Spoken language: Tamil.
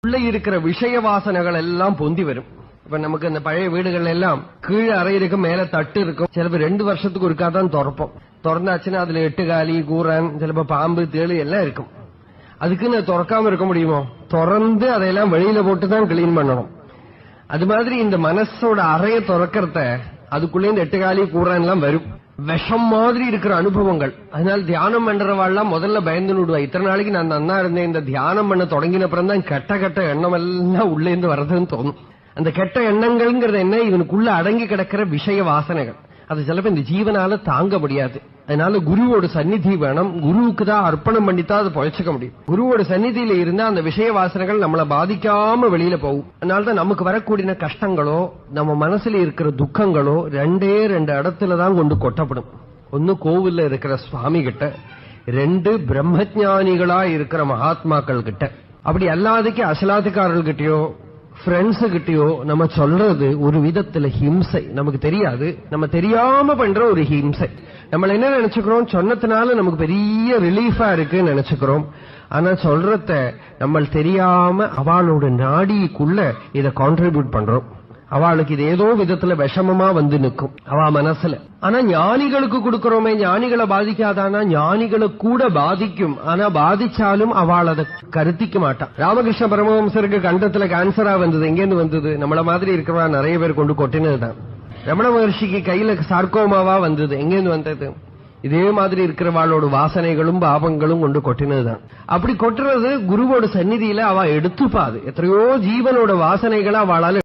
உள்ள இருக்கிற விஷய வாசனைகள் எல்லாம் பொந்தி வரும். இப்ப நமக்கு இந்த பழைய வீடுகள் எல்லாம் கீழே அறை இருக்கும், மேல தட்டு இருக்கும். சிலப்போ 2 வருஷத்துக்கு ஒருக்கா தான் திறப்போம். திறந்தாச்சுன்னா அதுல 8 காலி, கூரான், சிலப்போ பாம்பு, தேளு எல்லாம் இருக்கும். அதுக்குன்னு திறக்காம இருக்க முடியுமோ? திறந்து அதையெல்லாம் வெளியில போட்டுதான் கிளீன் பண்ணணும். அது மாதிரி இந்த மனசோட அறைய திறக்கிறத அதுக்குள்ளே இந்த 8 காலி, கூரான் எல்லாம் வரும். விஷம் மாதிரி இருக்கிற அனுபவங்கள். அதனால தியானம் பண்றவாள்லாம் முதல்ல பயந்து விடுவா. இத்தனை நாளைக்கு நான் நன்னா இருந்தேன், இந்த தியானம் பண்ண தொடங்கினப்புறம் தான் கெட்ட எண்ணம் எல்லாம் உள்ளே இருந்து வர்றதுன்னு தோணும். அந்த கெட்ட எண்ணங்கள்ங்கிறது என்ன? இவனுக்குள்ள அடங்கி கிடக்கிற விஷய வாசனைகள். அது சிலப்போ இந்த ஜீவனால தாங்க முடியாது. அதனால குருவோட சந்நிதி வேணும். குருவுக்கு தான் அர்ப்பணம் பண்ணித்தான் அதை பொழைச்சிக்க முடியும். குருவோட சந்நிதியில இருந்தா அந்த விஷய வாசனைகள் நம்மளை பாதிக்காம வெளியில போகும். அதனாலதான் நமக்கு வரக்கூடிய கஷ்டங்களோ நம்ம மனசுல இருக்கிற துக்கங்களோ 2 இடத்துலதான் கொண்டு கொட்டப்படும். ஒன்னு கோவில்ல இருக்கிற சுவாமி கிட்ட, 2 பிரம்மஞானிகளா இருக்கிற மகாத்மாக்கள் கிட்ட. அப்படி அல்லாதுக்கு அசலாத்துக்காரர்கிட்டயோ ஃப்ரெண்ட்ஸு கிட்டயோ நம்ம சொல்றது ஒரு விதத்துல ஹிம்சை. நமக்கு தெரியாது, நம்ம தெரியாம பண்ற ஒரு ஹிம்சை. நம்ம என்ன நினைச்சுக்கிறோம்? சொன்னதுனால நமக்கு பெரிய ரிலீஃபா இருக்குன்னு நினைச்சுக்கிறோம். ஆனா சொல்றத நம்ம தெரியாம அவளோட நாடிக்குள்ள இதை கான்ட்ரிபியூட் பண்றோம். அவளுக்கு இது ஏதோ விதத்துல விஷமமா வந்து நிற்கும் அவ மனசுல. ஆனா ஞானிகளுக்கு கொடுக்கிறோமே, ஞானிகளை பாதிக்காதானா? ஞானிகளை கூட பாதிக்கும். ஆனா பாதிச்சாலும் அவள் அதை கருத்திக்க மாட்டான். ராமகிருஷ்ண பரமஹம்சருக்கு கண்டத்துல கேன்சரா வந்தது. எங்கேருந்து வந்தது? நம்மள மாதிரி இருக்கிறவா நிறைய பேர் கொண்டு கொட்டினதுதான். ரமண மகர்ஷிக்கு கையில சார்கோமாவா வந்தது. எங்கேருந்து வந்தது? இதே மாதிரி இருக்கிறவாளோட வாசனைகளும் பாபங்களும் கொண்டு கொட்டினதுதான். அப்படி கொட்டுறது குருவோட சந்நிதியில அவ எடுத்துப்பாது. எத்தனையோ ஜீவனோட வாசனைகளை அவளால